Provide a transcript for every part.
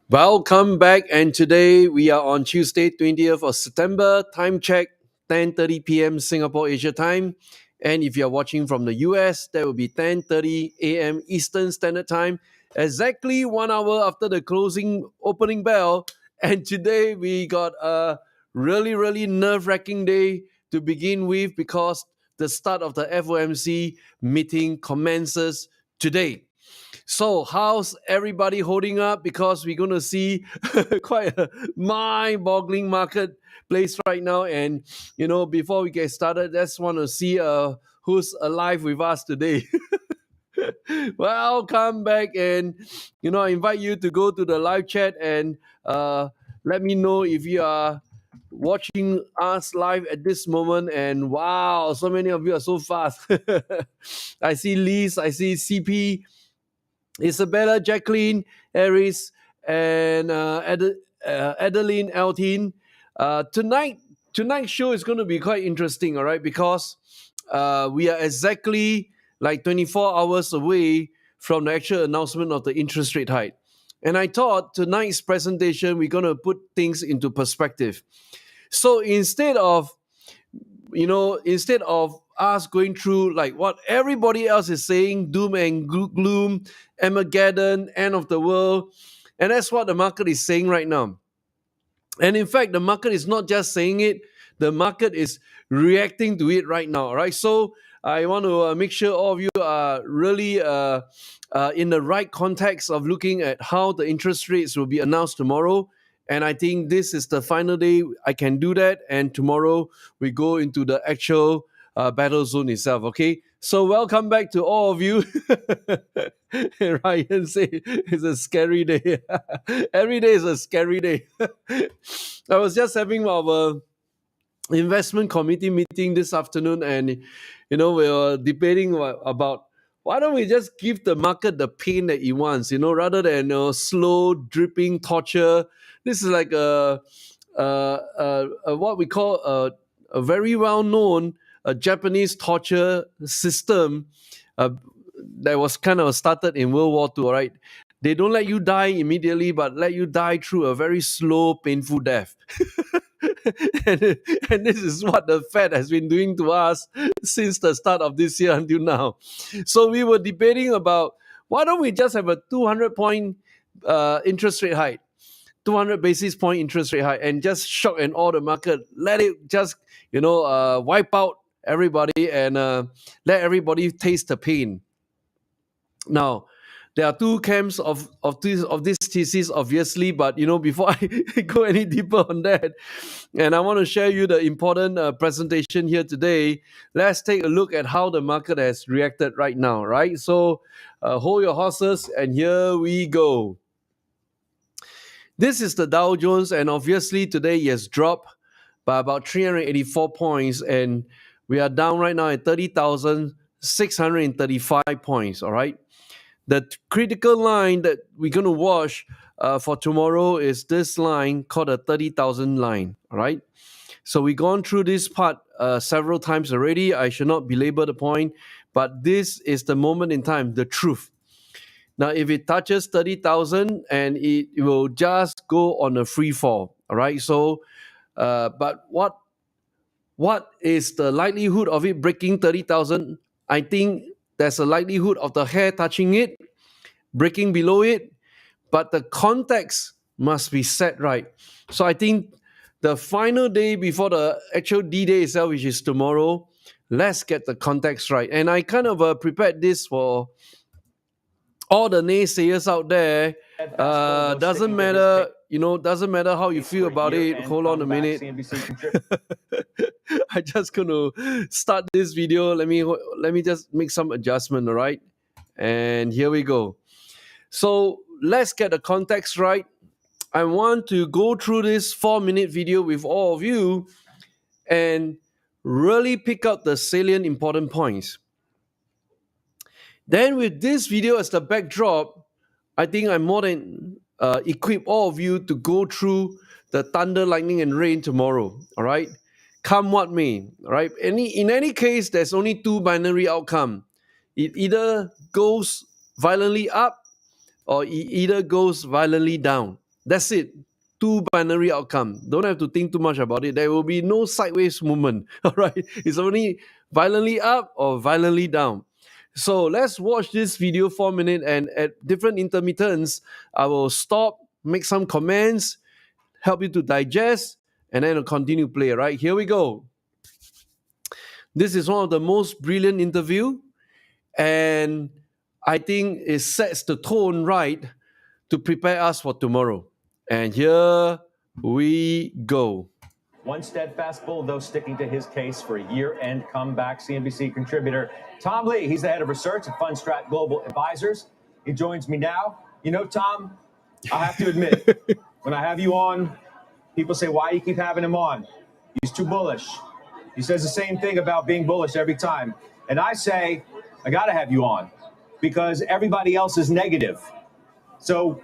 Welcome back, and today we are on Tuesday, 20th of September. Time check 10:30 p.m. Singapore Asia time. And if you're watching from the US, that will be 10:30 a.m. Eastern Standard Time, exactly 1 hour after the closing opening bell. And today we got a really nerve-wracking day to begin with because the start of the FOMC meeting commences today. So, how's everybody holding up? Because we're going to see quite a mind-boggling marketplace right now. And before we get started, just want to see who's alive with us today. Welcome back, and I invite you to go to the live chat and let me know if you are watching us live at this moment. And wow, so many of you are so fast. I see Liz, I see CP, Isabella, Jacqueline, Aries, and Adeline, Altin. Tonight's show is going to be quite interesting, all right, because we are exactly like 24 hours away from the actual announcement of the interest rate hike. And I thought tonight's presentation, we're going to put things into perspective. So instead of us going through like what everybody else is saying, doom and gloom, Armageddon, end of the world, and that's what the market is saying right now. And in fact, the market is not just saying it, the market is reacting to it right now, right? So I want to make sure all of you are really in the right context of looking at how the interest rates will be announced tomorrow. And I think this is the final day I can do that. And tomorrow we go into the actual battle zone itself, okay? So welcome back to all of you. Ryan say it's a scary day. Every day is a scary day. I was just having our investment committee meeting this afternoon, and we were debating about why don't we just give the market the pain that it wants, rather than slow dripping torture. This is like what we call a very well known Japanese torture system that was kind of started in World War II, right? They don't let you die immediately, but let you die through a very slow, painful death. and this is what the Fed has been doing to us since the start of this year until now. So we were debating about why don't we just have a 200-point interest rate hike, 200 basis point interest rate hike, and just shock and awe the market. Let it just wipe out everybody and let everybody taste the pain. Now, there are two camps of this thesis, obviously, but before I go any deeper on that, and I want to share you the important presentation here today. Let's take a look at how the market has reacted right now, right? So hold your horses, and here we go. This is the Dow Jones, and obviously today it has dropped by about 384 points, and we are down right now at 30,635 points, all right? The critical line that we're going to watch for tomorrow is this line called a 30,000 line, all right? So we've gone through this part several times already. I should not belabor the point, but this is the moment in time, the truth. Now, if it touches 30,000 and it will just go on a free fall, all right? So, but what is the likelihood of it breaking 30,000? I think there's a likelihood of the hair touching it, breaking below it, but the context must be set right. So I think the final day before the actual D-Day itself, which is tomorrow, let's get the context right. And I kind of prepared this for all the naysayers out there. Doesn't matter, doesn't matter how you feel about it. Hold on a minute. I just gonna start this video. Let me just make some adjustment, all right? And here we go. So let's get the context right. I want to go through this 4-minute video with all of you and really pick out the salient important points. Then with this video as the backdrop, I think I'm more than equip all of you to go through the thunder, lightning, and rain tomorrow, all right? Come what may, all right? In any case, there's only two binary outcome. It either goes violently up or it either goes violently down, That's it. Two binary outcome. Don't have to think too much about it. There will be no sideways movement. All right. It's only violently up or violently down. So let's watch this video 4 minutes, and at different intermittents, I will stop, make some comments, help you to digest, and then I'll continue play. Right. Here we go. This is one of the most brilliant interview, and I think it sets the tone right to prepare us for tomorrow. And here we go. One steadfast bull, though, sticking to his case for a year-end comeback. CNBC contributor Tom Lee, he's the head of research at Fundstrat Global Advisors. He joins me now. You know, Tom, I have to admit, when I have you on, people say, why you keep having him on? He's too bullish. He says the same thing about being bullish every time. And I say, I got to have you on because everybody else is negative. So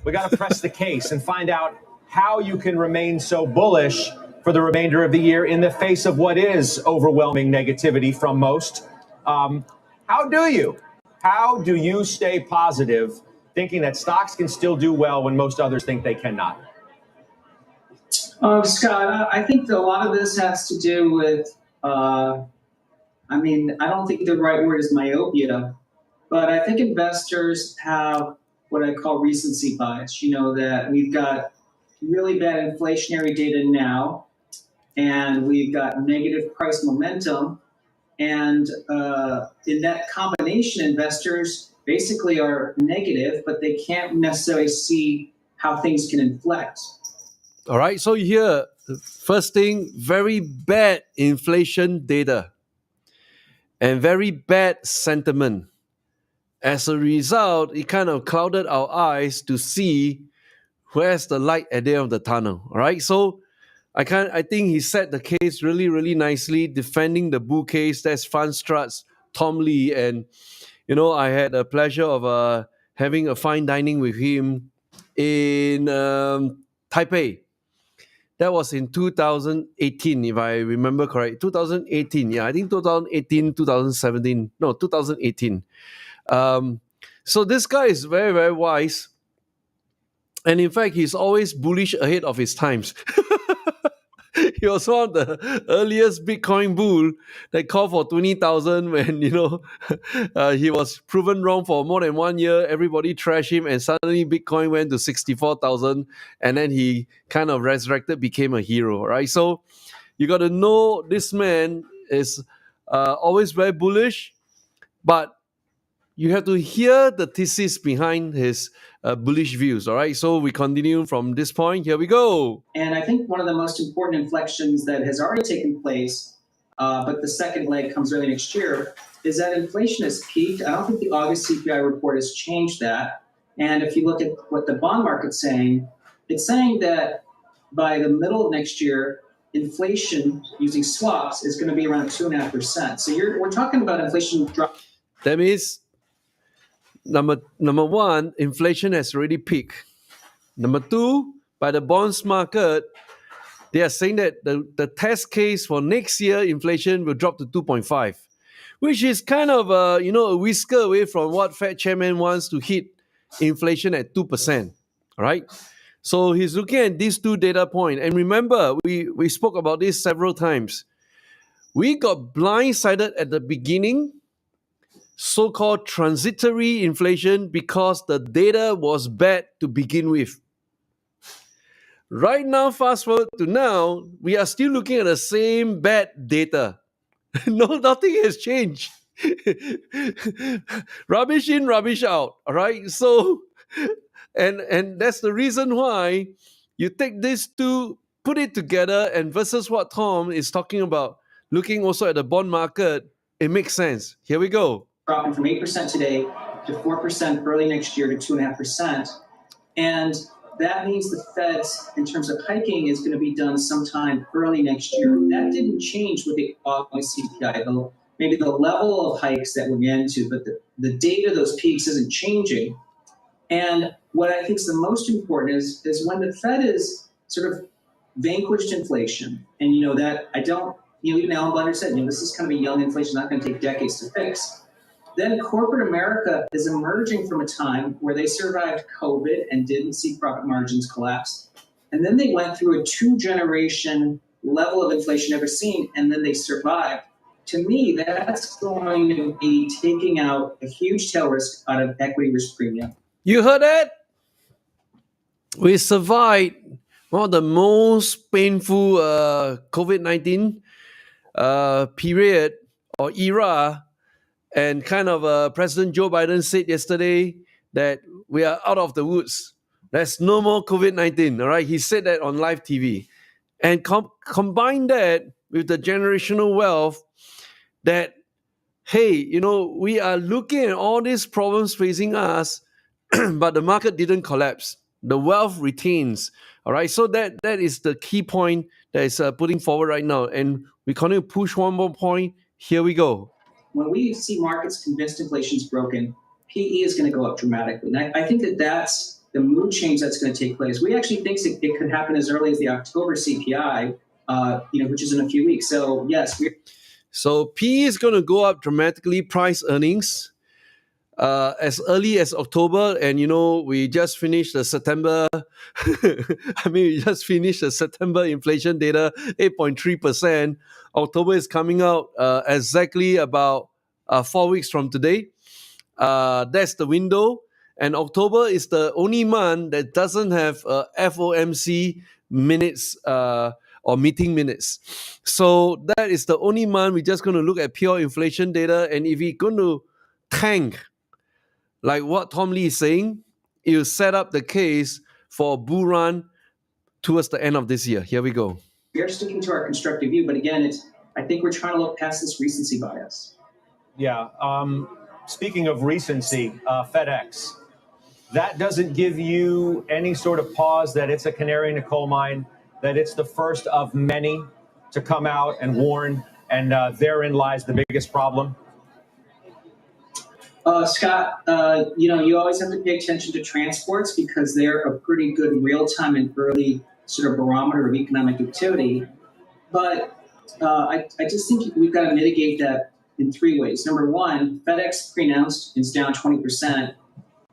we got to press the case and find out how you can remain so bullish for the remainder of the year in the face of what is overwhelming negativity from most. How do you? How do you stay positive, thinking that stocks can still do well when most others think they cannot? Scott, I think that a lot of this has to do with, I don't think the right word is myopia, but I think investors have what I call recency bias. You know, that we've got really bad inflationary data now, and we've got negative price momentum. And in that combination, investors basically are negative, but they can't necessarily see how things can inflect. All right, so here, the first thing, very bad inflation data and very bad sentiment. As a result, it kind of clouded our eyes to see where's the light at the end of the tunnel. All right, so I think he set the case really, really nicely, defending the bull case. That's Fundstrat's Tom Lee, and you know, I had the pleasure of having a fine dining with him in Taipei. That was in 2018, if I remember correct. 2018, yeah, I think 2018, 2017. No, 2018. So this guy is very, very wise. And in fact, he's always bullish ahead of his times. He was one of the earliest Bitcoin bull that called for 20,000 when, you know, he was proven wrong for more than 1 year. Everybody trashed him, and suddenly Bitcoin went to 64,000, and then he kind of resurrected, became a hero, right? So you got to know this man is always very bullish, but you have to hear the thesis behind his bullish views, all right? So we continue from this point. Here we go. And I think one of the most important inflections that has already taken place, but the second leg comes early next year, is that inflation has peaked. I don't think the August CPI report has changed that. And if you look at what the bond market's saying, it's saying that by the middle of next year, inflation using swaps is going to be around 2.5%. So we're talking about inflation drop. That means Number one, inflation has already peaked. Number two, by the bonds market, they are saying that the test case for next year inflation will drop to 2.5, which is kind of a whisker away from what Fed chairman wants to hit inflation at 2%. All right. So he's looking at these two data points. And remember, we spoke about this several times. We got blindsided at the beginning, so-called transitory inflation, because the data was bad to begin with. Right now, fast forward to now, we are still looking at the same bad data. Nothing has changed. Rubbish in, rubbish out. All right. So, and that's the reason why you take these two, put it together, and versus what Tom is talking about, looking also at the bond market, it makes sense. Here we go. Dropping from 8% today to 4% early next year to 2.5%. And that means the Fed's, in terms of hiking, is going to be done sometime early next year. That didn't change with the August CPI, though. Maybe the level of hikes that we're getting to, but the data, those peaks, isn't changing. And what I think is the most important is when the Fed is sort of vanquished inflation, and even Alan Bunter said, this is kind of a young inflation, not going to take decades to fix. Then corporate America is emerging from a time where they survived COVID and didn't see profit margins collapse. And then they went through a 2-generation level of inflation never seen, and then they survived. To me, that's going to be taking out a huge tail risk out of equity risk premium. You heard that? We survived one of the most painful COVID-19 period or era, and kind of President Joe Biden said yesterday that we are out of the woods. There's no more COVID-19, all right? He said that on live TV. And combine that with the generational wealth that, hey, we are looking at all these problems facing us, but the market didn't collapse. The wealth retains. All right. So that is the key point that is putting forward right now. And we continue to push one more point. Here we go. When we see markets convinced inflation is broken, PE is going to go up dramatically. And I think that that's the mood change that's going to take place. We actually think it could happen as early as the October CPI, which is in a few weeks. So yes, so PE is going to go up dramatically. Price earnings as early as October, and we just finished the September. We just finished the September inflation data, 8.3%. October is coming out exactly about 4 weeks from today. That's the window, and October is the only month that doesn't have FOMC minutes or meeting minutes. So that is the only month we're just going to look at pure inflation data, and if we're going to tank, like what Tom Lee is saying, it will set up the case for a bull run towards the end of this year. Here we go. We are sticking to our constructive view, but again, I think we're trying to look past this recency bias. Yeah. Speaking of recency, FedEx, that doesn't give you any sort of pause that it's a canary in a coal mine, that it's the first of many to come out and warn, and therein lies the biggest problem? Scott, you always have to pay attention to transports because they're a pretty good real-time and early sort of barometer of economic activity. But I just think we've got to mitigate that in 3 ways. Number one, FedEx pre-announced it's down 20%.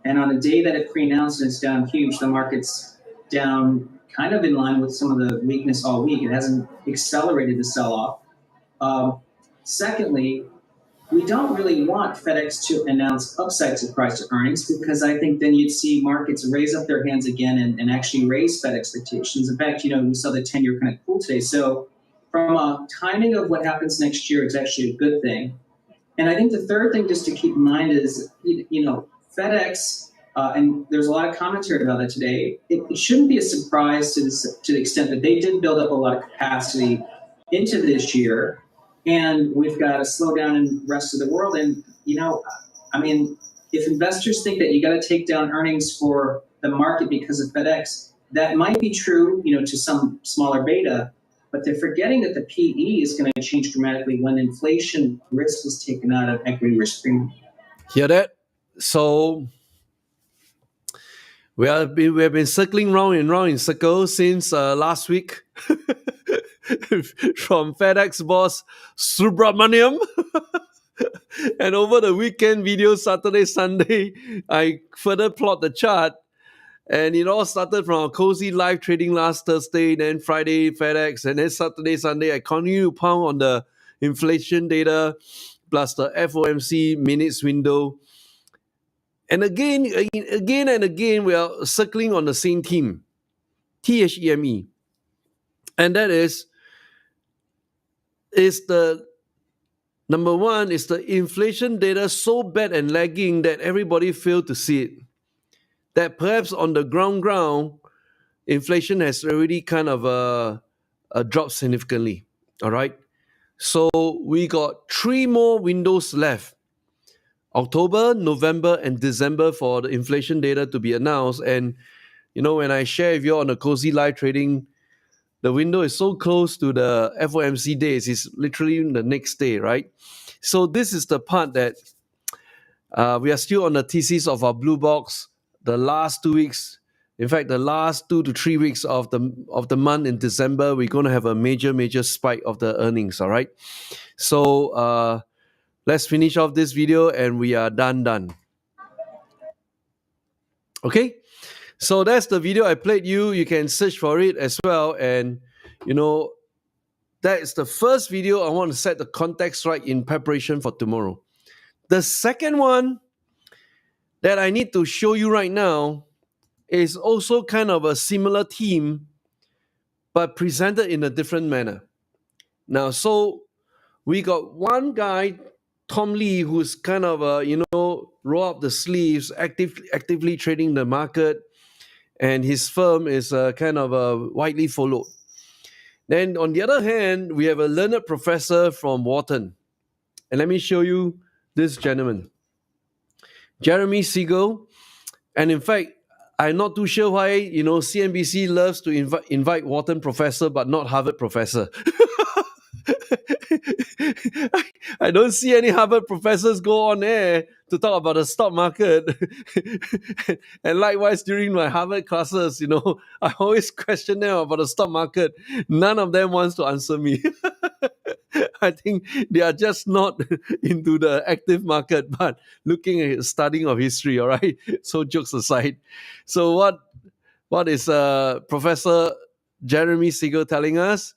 And on the day that it pre-announced it's down huge, the market's down kind of in line with some of the weakness all week. It hasn't accelerated the sell-off. Secondly, we don't really want FedEx to announce upside surprise to earnings because I think then you'd see markets raise up their hands again and actually raise Fed expectations. In fact, we saw the 10-year kind of cool today. So from a timing of what happens next year, it's actually a good thing. And I think the third thing just to keep in mind is, FedEx, and there's a lot of commentary about that today, it shouldn't be a surprise to the extent that they did build up a lot of capacity into this year. And we've got a slowdown in the rest of the world. And, if investors think that you got to take down earnings for the market because of FedEx, that might be true, to some smaller beta, but they're forgetting that the PE is going to change dramatically when inflation risk is taken out of equity risk premium. Hear that? So we have been circling round and round in circles since last week. From FedEx boss Subramaniam. And over the weekend video, Saturday, Sunday, I further plot the chart. And it all started from a cozy live trading last Thursday, then Friday, FedEx, and then Saturday, Sunday, I continue to pound on the inflation data plus the FOMC minutes window. And again and again, we are circling on the same theme, THEME. And that is the number one, is the inflation data so bad and lagging that everybody failed to see it. That perhaps on the ground, inflation has already kind of dropped significantly. All right. So we got 3 more windows left. October, November, and December for the inflation data to be announced. And, when I share with you on the cozy live trading, the window is so close to the FOMC days. It's literally the next day, right? So this is the part that we are still on the thesis of our blue box. The last 2 weeks, in fact, the last 2 to 3 weeks of the month in December, we're going to have a major spike of the earnings, all right? So Let's finish off this video and we are done. Okay, so that's the video I played you. You can search for it as well. And, that is the first video. I want to set the context right in preparation for tomorrow. The second one that I need to show you right now is also kind of a similar theme, but presented in a different manner. Now, so we got one guy, Tom Lee, who's kind of roll up the sleeves, actively trading the market, and his firm is kind of widely followed. Then on the other hand, we have a learned professor from Wharton. And let me show you this gentleman, Jeremy Siegel. And in fact, I'm not too sure why, CNBC loves to invite Wharton professor, but not Harvard professor. I don't see any Harvard professors go on air to talk about the stock market. And likewise, during my Harvard classes, I always question them about the stock market. None of them wants to answer me. I think they are just not into the active market, but looking at studying of history, all right? So jokes aside. So what is Professor Jeremy Siegel telling us?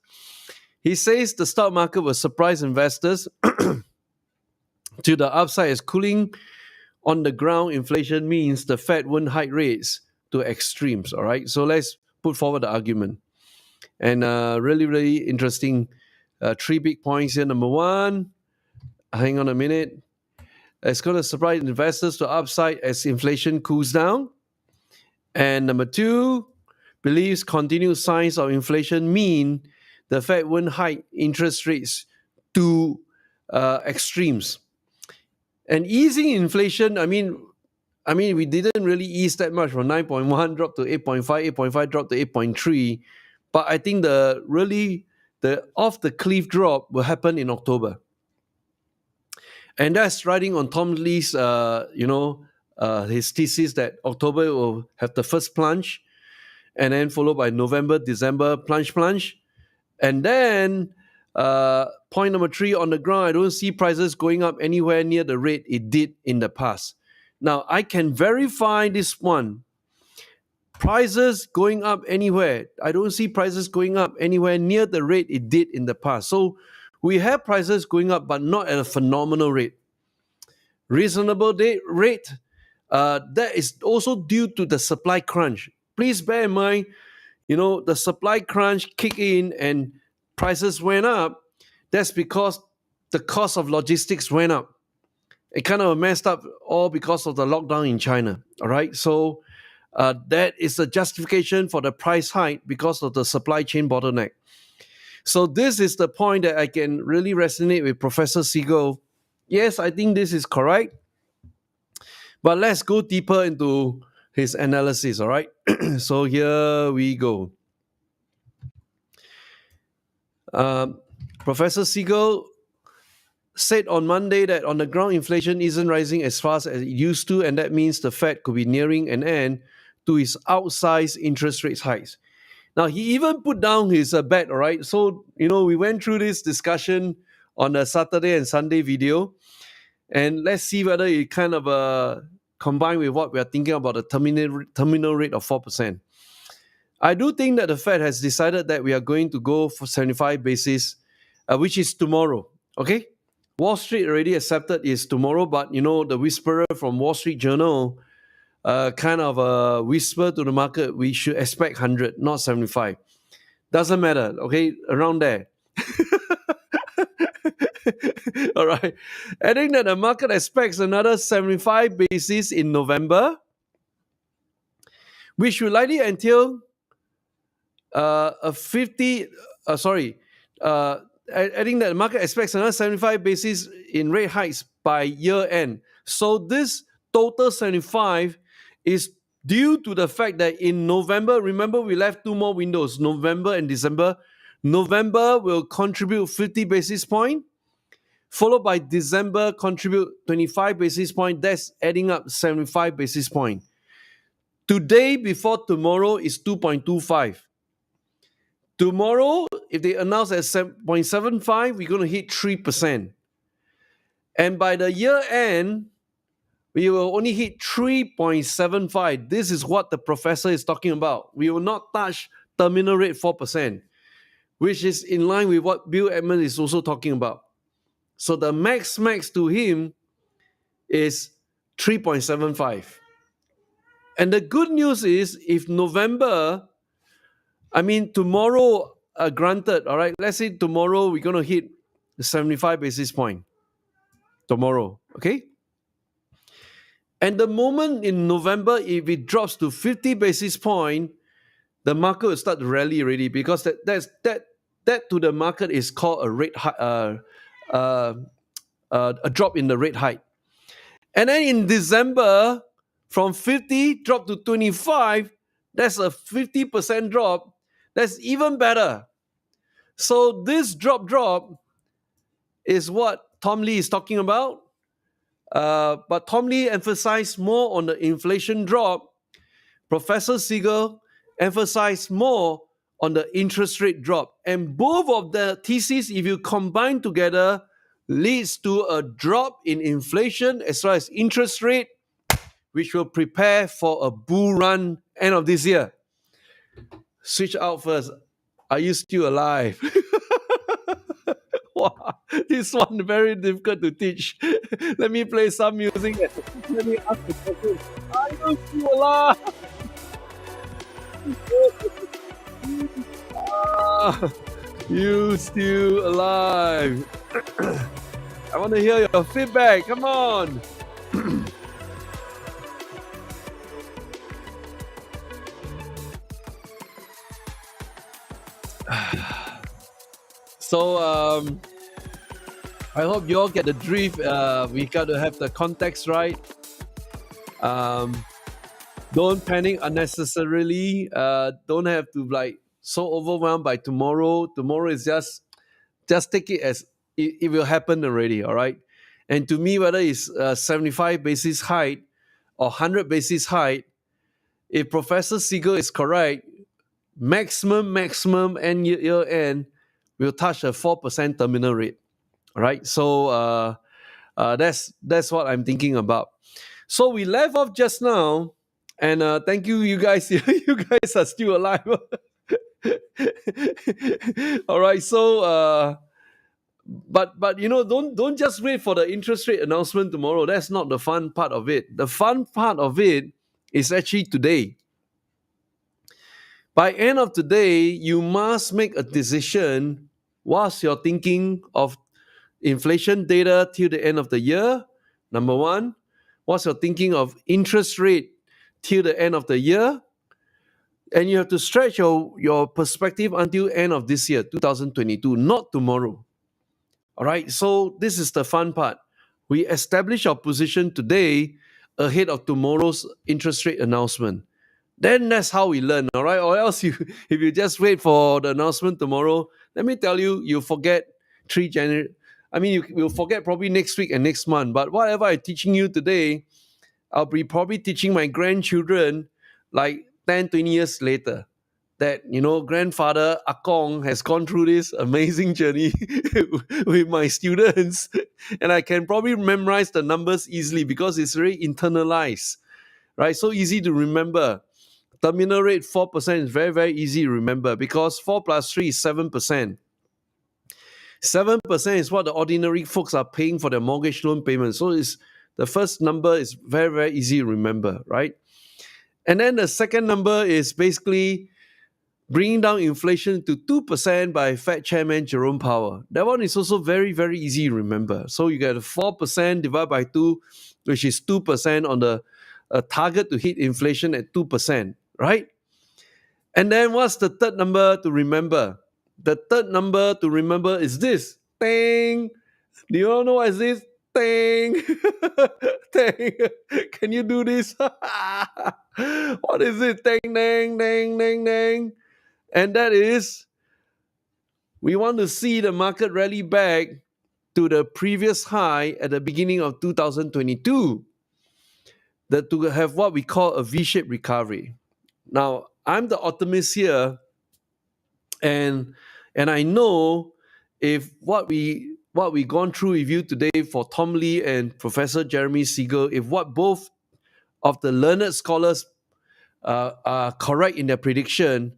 He says the stock market will surprise investors to the upside as cooling on the ground inflation means the Fed won't hike rates to extremes, all right? So let's put forward the argument. And really, really interesting 3 big points here. Number one, hang on a minute. It's going to surprise investors to upside as inflation cools down. And number two, believes continued signs of inflation mean the Fed won't hike interest rates to extremes. And easing inflation, I mean, we didn't really ease that much from 9.1 drop to 8.5, 8.5 drop to 8.3. But I think the off the cliff drop will happen in October. And that's riding on Tom Lee's, his thesis that October will have the first plunge, and then followed by November, December, plunge. And then point number 3, on the ground, I don't see prices going up anywhere near the rate it did in the past. Now, I can verify this one. Prices going up anywhere. I don't see prices going up anywhere near the rate it did in the past. So we have prices going up, but not at a phenomenal rate. Reasonable rate, that is also due to the supply crunch. Please bear in mind, the supply crunch kicked in and prices went up. That's because the cost of logistics went up. It kind of messed up all because of the lockdown in China. All right. So that is the justification for the price hike because of the supply chain bottleneck. So this is the point that I can really resonate with Professor Siegel. Yes, I think this is correct. But let's go deeper into his analysis, all right? So here we go. Professor Siegel said on Monday that on the ground, inflation isn't rising as fast as it used to, and that means the Fed could be nearing an end to its outsized interest rate hikes. Now, he even put down his bet, all right? So, we went through this discussion on the Saturday and Sunday video, and let's see whether it kind of combined with what we are thinking about the terminal rate of 4%. I do think that the Fed has decided that we are going to go for 75 basis, which is tomorrow, okay? Wall Street already accepted it's tomorrow, but, the whisperer from Wall Street Journal kind of whisper to the market, we should expect 100, not 75. Doesn't matter, okay? Around there. All right. Adding that the market expects another 75 basis in November, which will likely entail adding that the market expects another 75 basis in rate hikes by year end. So this total 75 is due to the fact that in November, remember we left 2 more windows, November and December. November will contribute 50 basis points, followed by December contribute 25 basis points. That's adding up 75 basis points. Today before tomorrow is 2.25. Tomorrow, if they announce at 7.75, we're going to hit 3%. And by the year end, we will only hit 3.75. This is what the professor is talking about. We will not touch terminal rate 4%, which is in line with what Bill Ackman is also talking about. So the max to him is 3.75. And the good news is, if November, tomorrow, granted, all right, let's say tomorrow we're going to hit 75 basis point tomorrow, okay? And the moment in November, if it drops to 50 basis point, the market will start to rally already, because that to the market is called a rate a drop in the rate hike. And then in December, from 50 drop to 25, that's a 50% drop. That's even better. So this drop is what Tom Lee is talking about. But Tom Lee emphasized more on the inflation drop. Professor Siegel emphasized more on the interest rate drop. And both of the theses, if you combine together, leads to a drop in inflation as well as interest rate, which will prepare for a bull run end of this year. Switch out first. Are you still alive? Wow, this one very difficult to teach. Let me play some music. Let me ask the question. Are you still alive? You still alive? I want to hear your feedback. Come on. So I hope you all get the drift. We got to have the context right. Don't panic unnecessarily. Don't have to so overwhelmed by tomorrow. Tomorrow is just take it as it will happen already. All right. And to me, whether it's 75 basis height or 100 basis height, if Professor Siegel is correct, maximum and year end will touch a 4% terminal rate. All right. So that's what I'm thinking about. So we left off just now, and thank you, you guys. You guys are still alive. All right. So but don't just wait for the interest rate announcement tomorrow. That's not the fun part of it. The fun part of it is actually today. By end of today, you must make a decision. What's your thinking of inflation data till the end of the year? Number one. What's your thinking of interest rate till the end of the year? And you have to stretch your perspective until end of this year, 2022, not tomorrow. All right, so this is the fun part. We establish our position today ahead of tomorrow's interest rate announcement. Then that's how we learn, all right? Or else if you just wait for the announcement tomorrow, let me tell you, you'll forget 3 January. You will forget probably next week and next month. But whatever I'm teaching you today, I'll be probably teaching my grandchildren like 10, 20 years later. That, grandfather Akong has gone through this amazing journey with my students. And I can probably memorize the numbers easily because it's very internalized, right? So easy to remember. Terminal rate 4% is very, very easy to remember because 4 plus 3 is 7%. 7% is what the ordinary folks are paying for their mortgage loan payment. So the first number is very, very easy to remember, right? And then the second number is basically bringing down inflation to 2% by Fed Chairman Jerome Powell. That one is also very, very easy to remember. So you get 4% divided by 2, which is 2% on the target to hit inflation at 2%, right? And then what's the third number to remember? The third number to remember is this. Ding! Do you all know what is this? Ding! Ding! Can you do this? What is it? Ding, ding, ding, ding, ding. And that is, we want to see the market rally back to the previous high at the beginning of 2022. To have what we call a V-shaped recovery. Now, I'm the optimist here, and I know if what what we've gone through with you today for Tom Lee and Professor Jeremy Siegel, if what both of the learned scholars are correct in their prediction,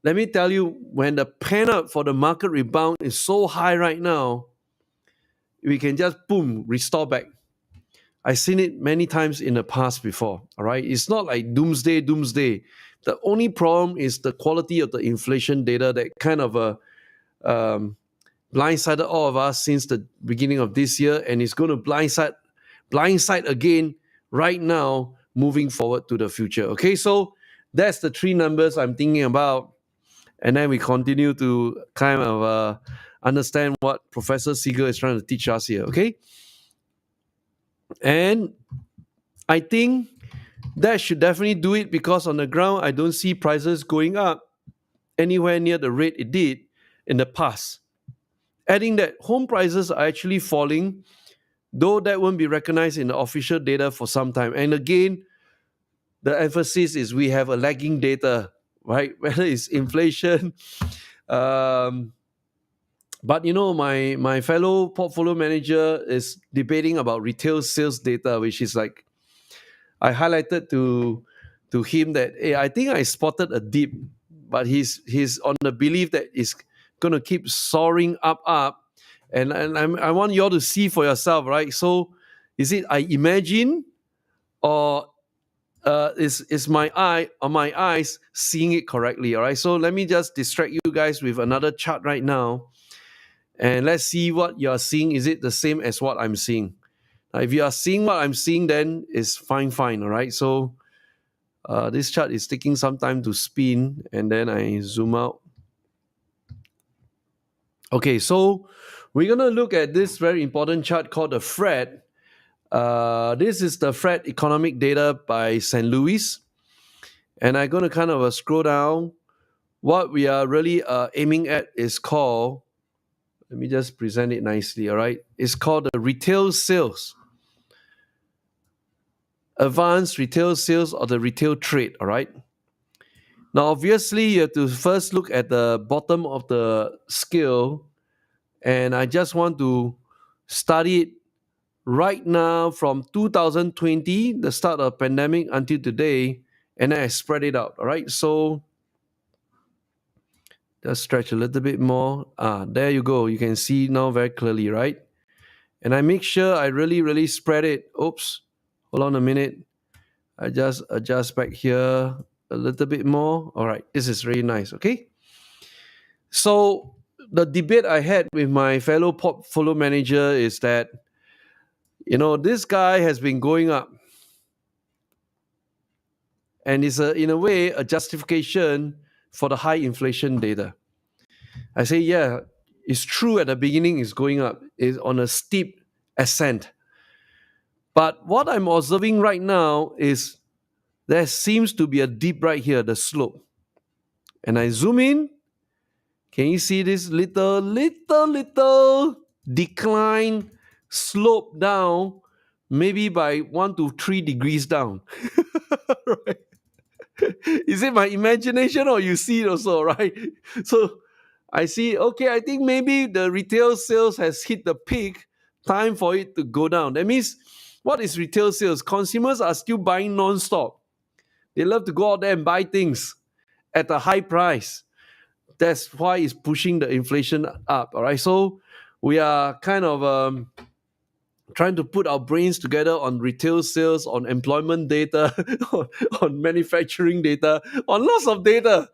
let me tell you, when the pan-up for the market rebound is so high right now, we can just, boom, restore back. I've seen it many times in the past before, all right? It's not like doomsday. The only problem is the quality of the inflation data that kind of blindsided all of us since the beginning of this year, and it's going to blindside again right now, moving forward to the future. Okay, so that's the three numbers I'm thinking about. And then we continue to kind of understand what Professor Siegel is trying to teach us here, okay? And I think that should definitely do it, because on the ground, I don't see prices going up anywhere near the rate it did in the past. Adding that home prices are actually falling, though that won't be recognized in the official data for some time. And again, the emphasis is we have a lagging data, right? Whether it's inflation. But you know, my fellow portfolio manager is debating about retail sales data, which is like, I highlighted to him that, hey, I think I spotted a dip, but he's on the belief that it's going to keep soaring up. And I want you all to see for yourself, right? So is it I imagine, or is my eyes seeing it correctly? All right. So let me just distract you guys with another chart right now, and let's see what you're seeing. Is it the same as what I'm seeing? Now, if you are seeing what I'm seeing, then it's fine. All right. So this chart is taking some time to spin, and then I zoom out. Okay, so we're going to look at this very important chart called the Fred. This is the Fred economic data by St. Louis. And I'm going to kind of scroll down. What we are really aiming at is called, let me just present it nicely, all right? It's called the retail sales. Advanced retail sales, or the retail trade, all right? Now, obviously, you have to first look at the bottom of the scale, and I just want to study it right now from 2020, the start of the pandemic, until today, and then I spread it out, all right? So just stretch a little bit more. There you go. You can see now very clearly, right? And I make sure I really spread it. Oops, hold on a minute. I just adjust back here a little bit more. All right, this is really nice, okay? So the debate I had with my fellow portfolio manager is that, you know, this guy has been going up, and it's in a way a justification for the high inflation data. I say, yeah, it's true at the beginning it's going up, it's on a steep ascent. But what I'm observing right now is there seems to be a dip right here, the slope. And I zoom in. Can you see this little decline slope down, maybe by 1 to 3 degrees down? Right? Is it my imagination, or you see it also, right? So I see, okay, I think maybe the retail sales has hit the peak, time for it to go down. That means, what is retail sales? Consumers are still buying non-stop. They love to go out there and buy things at a high price. That's why it's pushing the inflation up, all right? So we are kind of trying to put our brains together on retail sales, on employment data, on manufacturing data, on lots of data.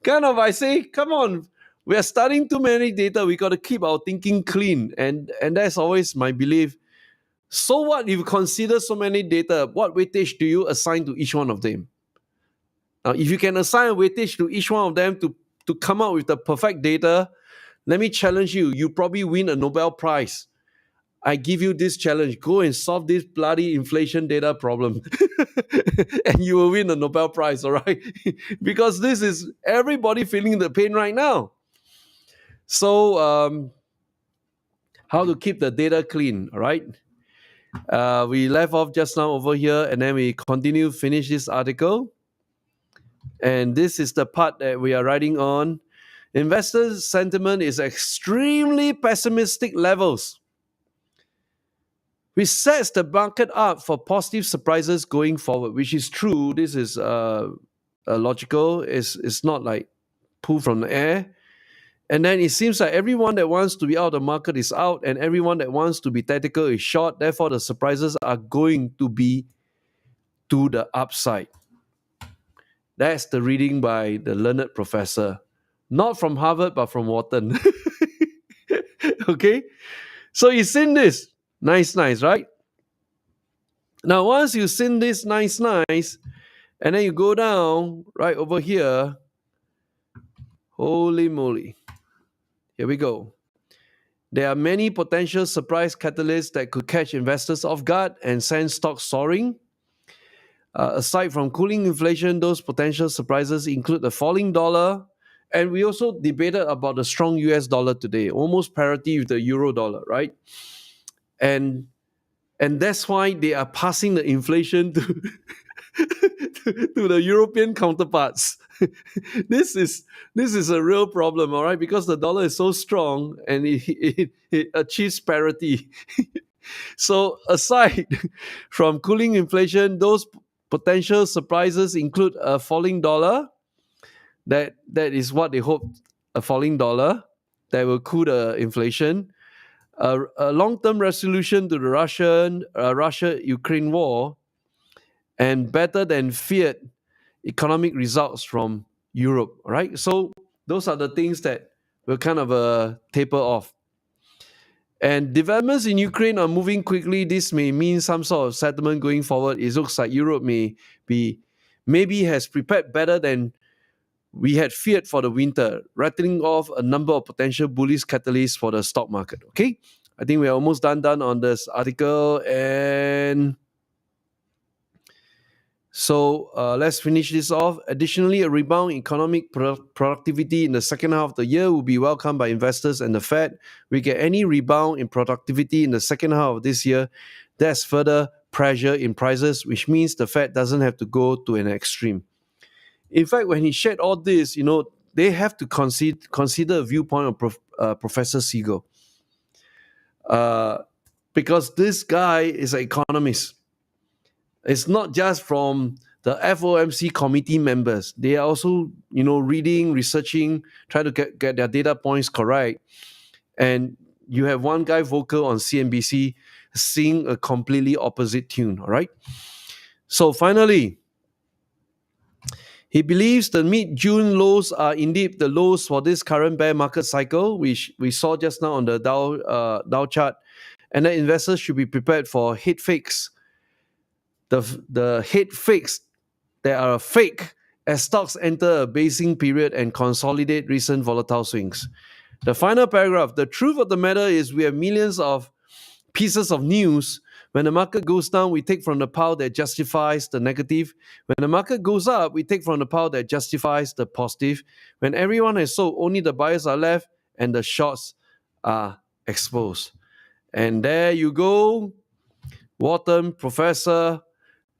Kind of, I say, come on, we are studying too many data. We got to keep our thinking clean. And that's always my belief. So what if you consider so many data? What weightage do you assign to each one of them? Now, if you can assign a weightage to each one of them to come out with the perfect data, let me challenge you. You probably win a Nobel Prize. I give you this challenge. Go and solve this bloody inflation data problem. And you will win a Nobel Prize, all right? Because this is everybody feeling the pain right now. So, how to keep the data clean, all right? We left off just now over here, and then we finish this article. And this is the part that we are writing on. Investors' sentiment is extremely pessimistic levels, which sets the market up for positive surprises going forward, which is true. This is logical. It's not like pulled from the air. And then it seems like everyone that wants to be out of the market is out, and everyone that wants to be tactical is short. Therefore, the surprises are going to be to the upside. That's the reading by the learned professor. Not from Harvard, but from Wharton. Okay? So you've seen this. Nice, right? Now, once you've seen this nice, and then you go down right over here, holy moly. Here we go. There are many potential surprise catalysts that could catch investors off guard and send stocks soaring. Aside from cooling inflation, those potential surprises include the falling dollar, and we also debated about the strong US dollar today, almost parity with the euro dollar, right? And that's why they are passing the inflation to, to the European counterparts. This is a real problem, all right, because the dollar is so strong and it achieves parity. So aside from cooling inflation, those potential surprises include a falling dollar. That is what they hope, a falling dollar that will cool the inflation. A long-term resolution to the Russia-Ukraine war, and better than feared economic results from Europe. All right, so those are the things that will kind of taper off. And developments in Ukraine are moving quickly. This may mean some sort of settlement going forward. It looks like Europe maybe has prepared better than we had feared for the winter, rattling off a number of potential bullish catalysts for the stock market. Okay, I think we're almost done on this article, and so let's finish this off. Additionally, a rebound in economic productivity in the second half of the year will be welcomed by investors and the Fed. We get any rebound in productivity in the second half of this year, there's further pressure in prices, which means the Fed doesn't have to go to an extreme. In fact, when he shared all this, they have to consider a viewpoint of Professor Siegel. Because this guy is an economist. It's not just from the FOMC committee members. They are also, reading, researching, trying to get their data points correct. And you have one guy vocal on CNBC sing a completely opposite tune, all right? So finally, he believes the mid-June lows are indeed the lows for this current bear market cycle, which we saw just now on the Dow chart, and that investors should be prepared for head fakes. The head fakes that are fake as stocks enter a basing period and consolidate recent volatile swings. The final paragraph, the truth of the matter is we have millions of pieces of news. When the market goes down, we take from the pile that justifies the negative. When the market goes up, we take from the pile that justifies the positive. When everyone has sold, only the buyers are left and the shorts are exposed. And there you go. Wharton Professor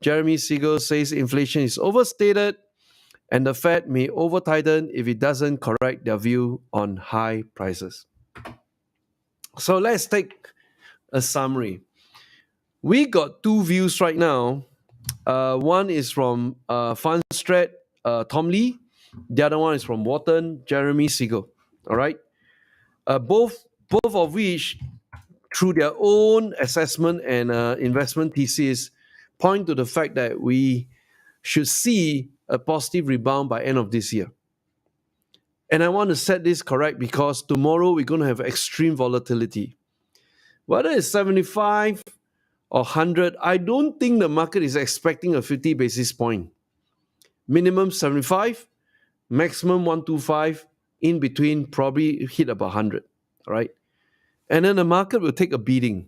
Jeremy Siegel says inflation is overstated and the Fed may over-tighten if it doesn't correct their view on high prices. So let's take a summary. We got two views right now. One is from Fundstrat, Tom Lee. The other one is from Wharton, Jeremy Siegel. All right. Both of which, through their own assessment and investment thesis, point to the fact that we should see a positive rebound by end of this year. And I want to set this correct because tomorrow we're going to have extreme volatility. Whether it's 75 or 100, I don't think the market is expecting a 50 basis point. Minimum 75, maximum 125, in between probably hit about 100, all right? And then the market will take a beating.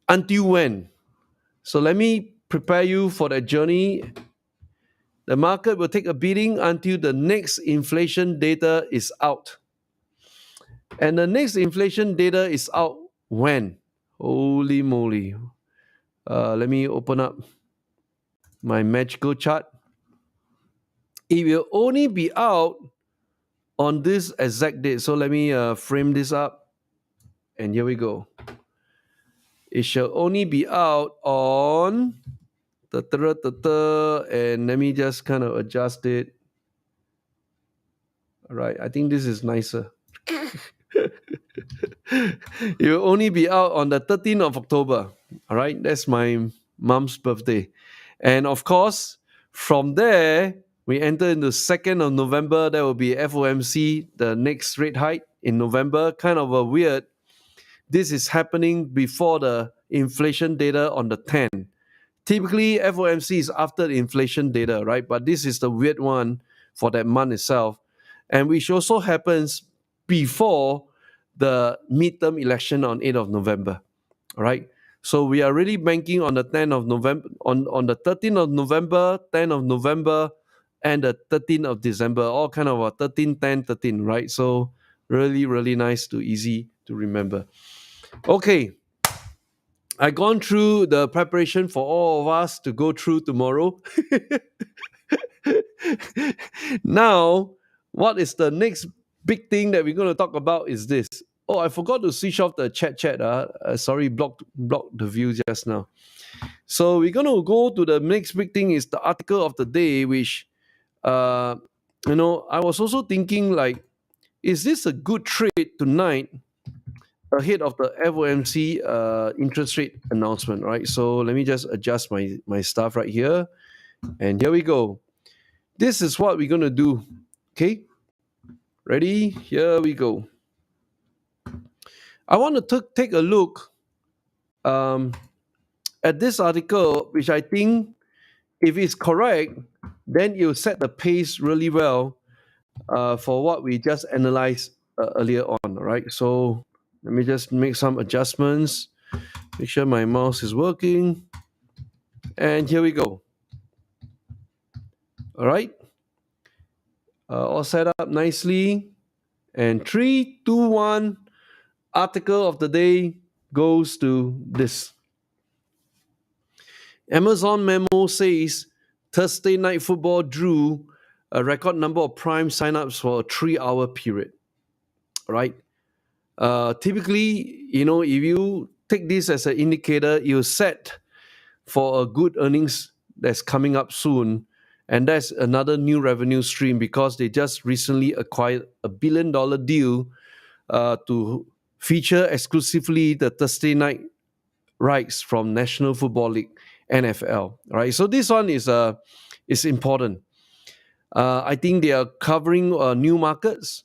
Until when? So let me prepare you for that journey. The market will take a beating until the next inflation data is out. And the next inflation data is out when? Holy moly. Let me open up my magical chart. It will only be out on this exact date. So let me frame this up, and here we go. It shall only be out on and let me just kind of adjust it. All right, I think this is nicer. It will only be out on the 13th of October. All right, that's my mom's birthday. And of course, from there, we enter into 2nd of November. That will be FOMC, the next rate hike in November. Kind of a weird. This is happening before the inflation data on the 10th. Typically, FOMC is after the inflation data, right? But this is the weird one for that month itself. And which also happens before the midterm election on 8th of November. All right. So we are really banking on the 10th of November, on the 13th of November, 10th of November, and the 13th of December, all kind of a 13, 10, 13, right? So really, really nice to easy to remember. Okay. I've gone through the preparation for all of us to go through tomorrow. Now, what is the next big thing that we're going to talk about is this. Oh, I forgot to switch off the chat. Sorry, blocked the view just now. So we're going to go to the next big thing is the article of the day, which, I was also thinking like, is this a good trade tonight ahead of the FOMC interest rate announcement, right? So let me just adjust my stuff right here. And here we go. This is what we're going to do. Okay? Ready? Here we go. I want to take a look at this article, which I think, if it's correct, then it'll set the pace really well for what we just analyzed earlier on. All right? So let me just make some adjustments. Make sure my mouse is working. And here we go. All right. All set up nicely. And 3, 2, 1. Article of the day goes to this. Amazon memo says Thursday night football drew a record number of Prime signups for a 3-hour period. All right. Typically, if you take this as an indicator, you're set for a good earnings that's coming up soon. And that's another new revenue stream because they just recently acquired a $1 billion deal to feature exclusively the Thursday night rights from National Football League, NFL. Right, so this one is important. I think they are covering new markets.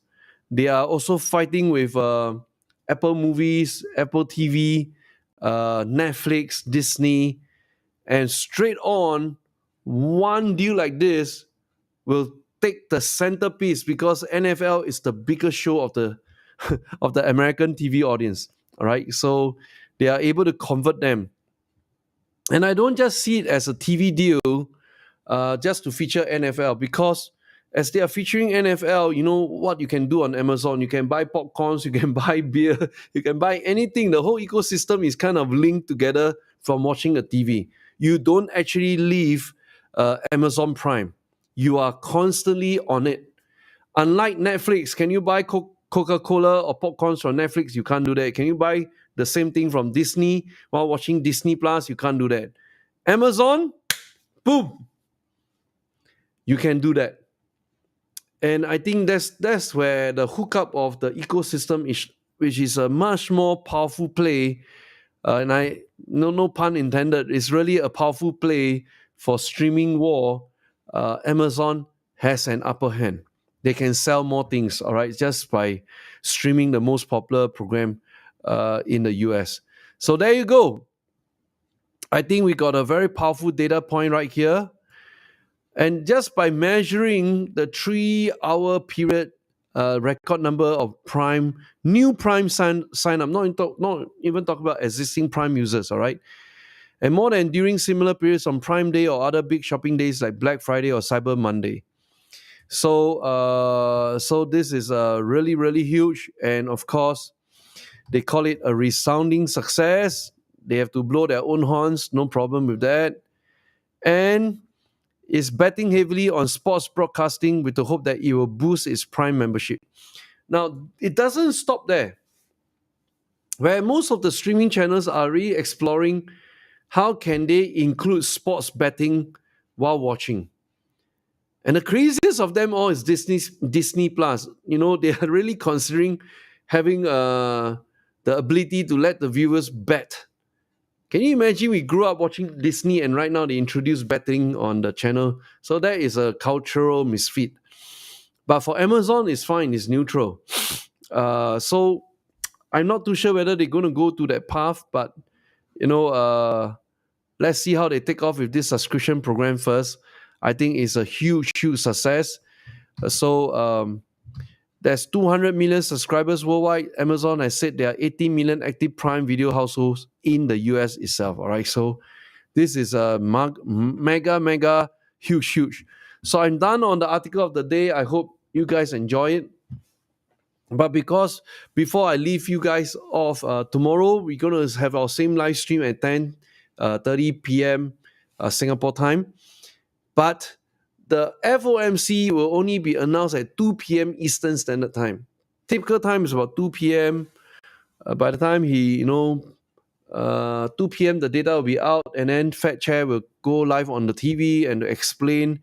They are also fighting with Apple Movies, Apple TV, Netflix, Disney, and straight on, one deal like this will take the centerpiece because NFL is the biggest show of the of the American TV audience. All right, so they are able to convert them, and I don't just see it as a TV deal just to feature NFL because as they are featuring NFL, you know what you can do on Amazon. You can buy popcorns, you can buy beer, you can buy anything. The whole ecosystem is kind of linked together from watching the TV. You don't actually leave Amazon Prime. You are constantly on it. Unlike Netflix, can you buy Coca-Cola or popcorns from Netflix? You can't do that. Can you buy the same thing from Disney while watching Disney Plus? You can't do that. Amazon, boom, you can do that. And I think that's where the hookup of the ecosystem is, which is a much more powerful play. And no pun intended, it's really a powerful play for streaming war. Amazon has an upper hand. They can sell more things, all right, just by streaming the most popular program in the US. So there you go. I think we got a very powerful data point right here. And just by measuring the 3-hour period record number of new Prime sign up, not even talk about existing Prime users, all right? And more than during similar periods on Prime Day or other big shopping days like Black Friday or Cyber Monday. So this is really, really huge. And of course, they call it a resounding success. They have to blow their own horns, no problem with that. And is betting heavily on sports broadcasting with the hope that it will boost its Prime membership. Now, it doesn't stop there. Where most of the streaming channels are really exploring how can they include sports betting while watching. And the craziest of them all is Disney Plus. You know, they are really considering having the ability to let the viewers bet. Can you imagine we grew up watching Disney and right now they introduce betting on the channel? So that is a cultural misfit. But for Amazon, it's fine, it's neutral. So I'm not too sure whether they're going to go to that path, but let's see how they take off with this subscription program first. I think it's a huge, huge success. So there's 200 million subscribers worldwide. Amazon has said there are 18 million active Prime Video households in the US itself. All right, so this is a mega, huge. So I'm done on the article of the day. I hope you guys enjoy it. But because before I leave you guys off, tomorrow we're going to have our same live stream at 10:30 p.m. Singapore time. But the FOMC will only be announced at 2 p.m. Eastern Standard Time. Typical time is about 2 p.m. By the time 2 p.m. the data will be out, and then Fed Chair will go live on the TV and explain.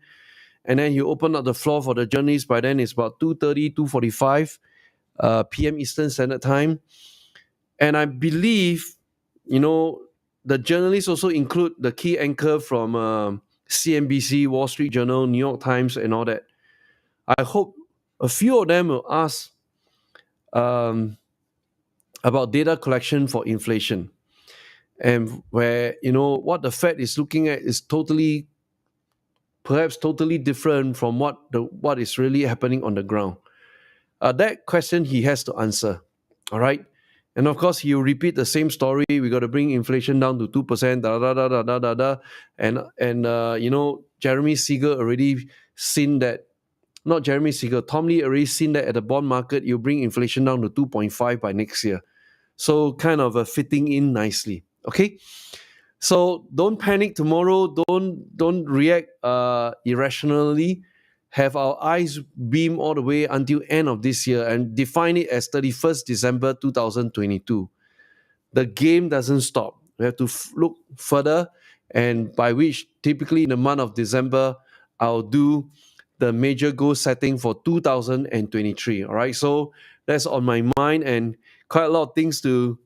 And then you open up the floor for the journalists. By then it's about 2:30, 2:45 p.m. Eastern Standard Time. And I believe, the journalists also include the key anchor from CNBC, Wall Street Journal, New York Times, and all that. I hope a few of them will ask about data collection for inflation. And where, what the Fed is looking at is perhaps totally different from what is really happening on the ground. That question he has to answer. All right. And of course, he'll repeat the same story. We got to bring inflation down to 2%, And Jeremy Siegel already seen that. Not Jeremy Siegel, Tom Lee already seen that at the bond market, you'll bring inflation down to 2.5 by next year. So kind of fitting in nicely. Okay. So don't panic tomorrow. Don't react irrationally. Have our eyes beam all the way until end of this year and define it as 31st December 2022. The game doesn't stop. We have to look further, and by which typically in the month of December, I'll do the major goal setting for 2023. All right, so that's on my mind and quite a lot of things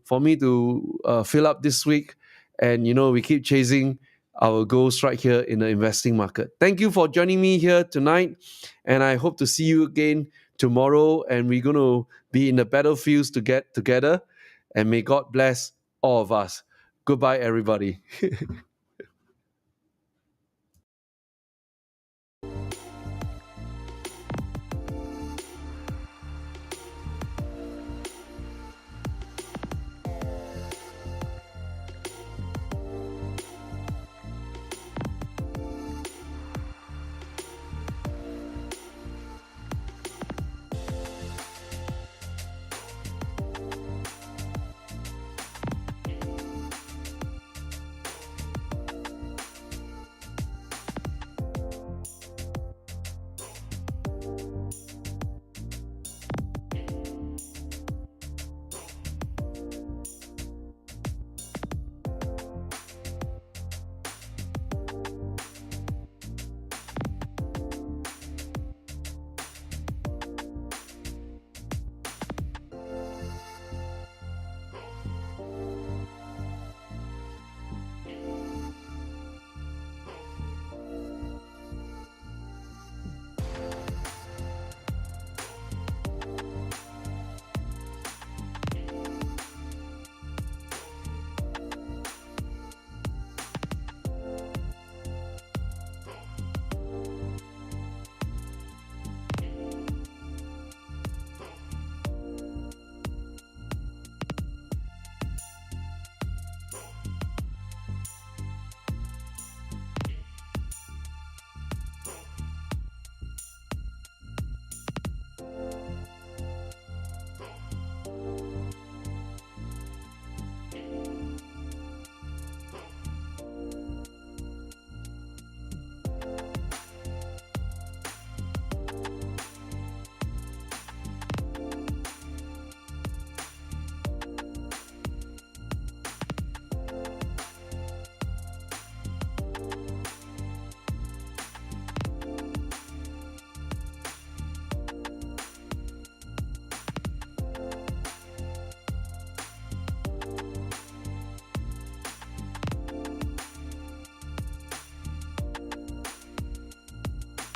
for me to fill up this week. And we keep chasing our goals right here in the investing market. Thank you for joining me here tonight, and I hope to see you again tomorrow. And we're going to be in the battlefields to get together. And may God bless all of us. Goodbye, everybody.